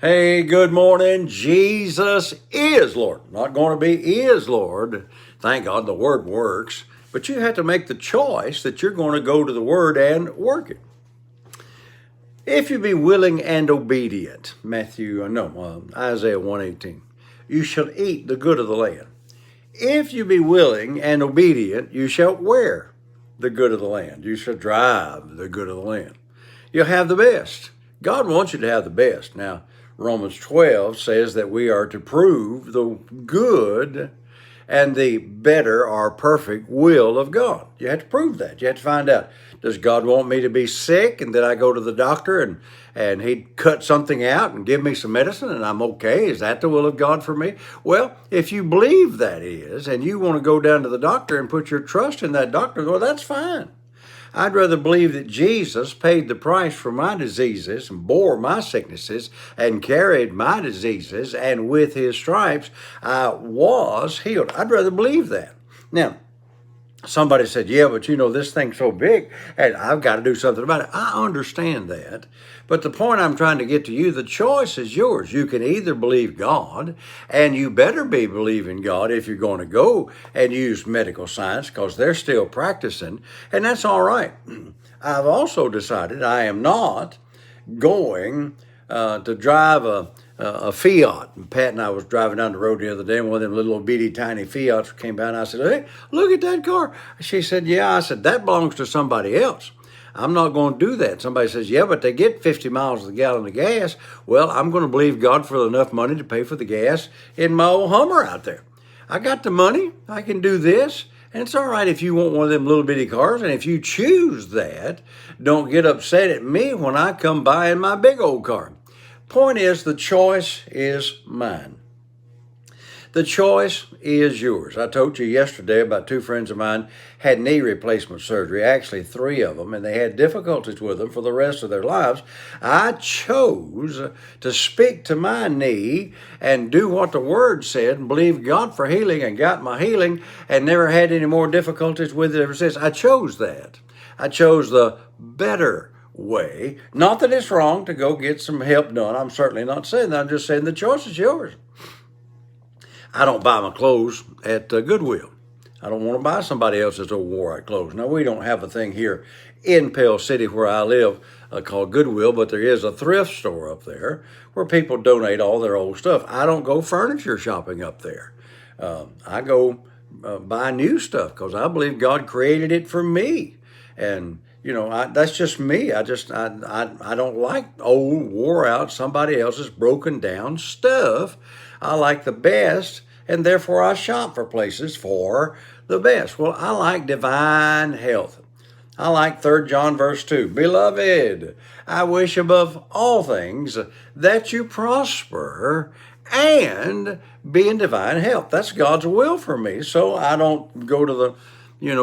Hey, good morning. Jesus is Lord. Not going to be is Lord. Thank God the word works. But you have to make the choice that you're going to go to the word and work it. If you be willing and obedient, Isaiah 1:18, you shall eat the good of the land. If you be willing and obedient, you shall wear the good of the land. You shall drive the good of the land. You'll have the best. God wants you to have the best. Now, Romans 12 says that we are to prove the good and the better or perfect will of God. You have to prove that. You have to find out, does God want me to be sick and then I go to the doctor and he'd cut something out and give me some medicine and I'm okay? Is that the will of God for me? Well, if you believe that is and you want to go down to the doctor and put your trust in that doctor, well, that's fine. I'd rather believe that Jesus paid the price for my diseases and bore my sicknesses and carried my diseases, and with his stripes I was healed. I'd rather believe that. Now, somebody said, yeah, but this thing's so big and I've got to do something about it. I understand that. But the point I'm trying to get to you, the choice is yours. You can either believe God, and you better be believing God if you're going to go and use medical science because they're still practicing, and that's all right. I've also decided I am not going to drive a Fiat. And Pat and I was driving down the road the other day, and one of them little bitty tiny Fiats came by, and I said, hey, look at that car. She said, yeah. I said, that belongs to somebody else. I'm not going to do that. Somebody says, yeah, but they get 50 miles a gallon of gas. Well, I'm going to believe God for enough money to pay for the gas in my old Hummer out there. I got the money. I can do this. And it's all right if you want one of them little bitty cars. And if you choose that, don't get upset at me when I come by in my big old car. Point is, the choice is mine. The choice is yours. I told you yesterday about two friends of mine had knee replacement surgery, actually three of them, and they had difficulties with them for the rest of their lives. I chose to speak to my knee and do what the Word said and believe God for healing, and got my healing and never had any more difficulties with it ever since. I chose that. I chose the better way. Not that it's wrong to go get some help done. I'm certainly not saying that. I'm just saying the choice is yours. I don't buy my clothes at Goodwill. I don't want to buy somebody else's old wore-out clothes. Now, we don't have a thing here in Pell City where I live called Goodwill, but there is a thrift store up there where people donate all their old stuff. I don't go furniture shopping up there. I go buy new stuff because I believe God created it for me. And that's just me. I don't like old, wore out, somebody else's broken down stuff. I like the best, and therefore I shop for places for the best. Well, I like divine health. I like 3 John verse 2. Beloved, I wish above all things that you prosper and be in divine health. That's God's will for me. So I don't go to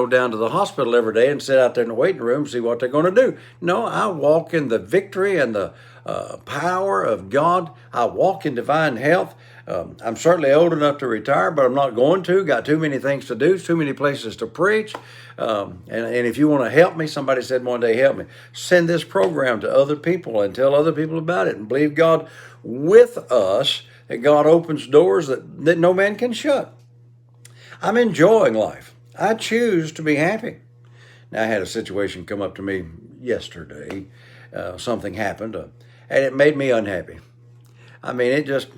down to the hospital every day and sit out there in the waiting room and see what they're going to do. No, I walk in the victory and the power of God. I walk in divine health. I'm certainly old enough to retire, but I'm not going to. Got too many things to do, too many places to preach. And if you want to help me, somebody said one day, help me. Send this program to other people and tell other people about it and believe God with us, that God opens doors that no man can shut. I'm enjoying life. I choose to be happy. Now, I had a situation come up to me yesterday. Something happened, and it made me unhappy. I mean, it just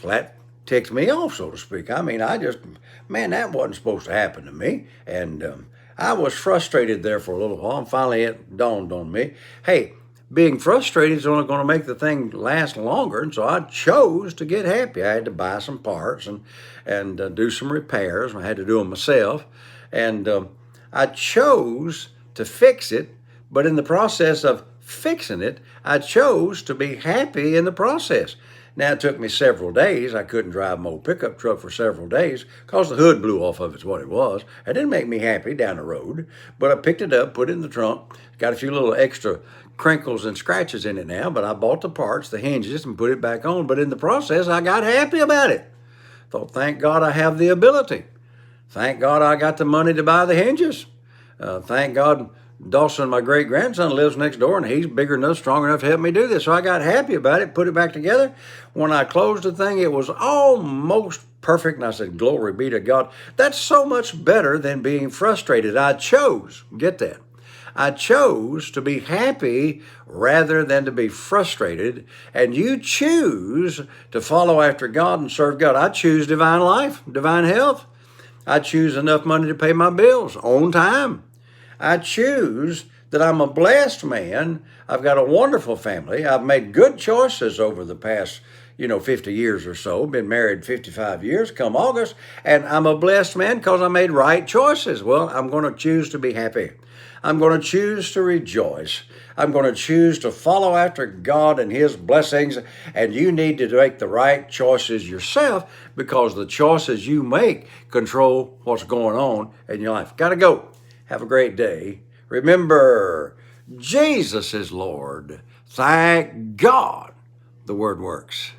flat ticked me off, so to speak. I mean, that wasn't supposed to happen to me. And I was frustrated there for a little while, and finally it dawned on me, hey, being frustrated is only going to make the thing last longer, and so I chose to get happy. I had to buy some parts and do some repairs. I had to do them myself, and I chose to fix it, but in the process of fixing it, I chose to be happy in the process. Now, it took me several days. I couldn't drive my old pickup truck for several days because the hood blew off of it, is what it was. It didn't make me happy down the road, but I picked it up, put it in the trunk, got a few little extra crinkles and scratches in it now, but I bought the parts, the hinges, and put it back on. But in the process, I got happy about it. Thought, thank God I have the ability. Thank God I got the money to buy the hinges. Thank God Dawson, my great grandson, lives next door, and he's bigger enough, strong enough to help me do this. So I got happy about it, put it back together. When I closed the thing, it was almost perfect, and I said, glory be to God. That's so much better than being frustrated. I chose, get that, I chose to be happy rather than to be frustrated. And you choose to follow after God and serve God. I choose divine life, divine health. I choose enough money to pay my bills on time. I choose that I'm a blessed man. I've got a wonderful family. I've made good choices over the past 50 years or so, been married 55 years come August, and I'm a blessed man because I made right choices. Well, I'm going to choose to be happy. I'm going to choose to rejoice. I'm going to choose to follow after God and His blessings, and you need to make the right choices yourself because the choices you make control what's going on in your life. Got to go. Have a great day. Remember, Jesus is Lord. Thank God the Word works.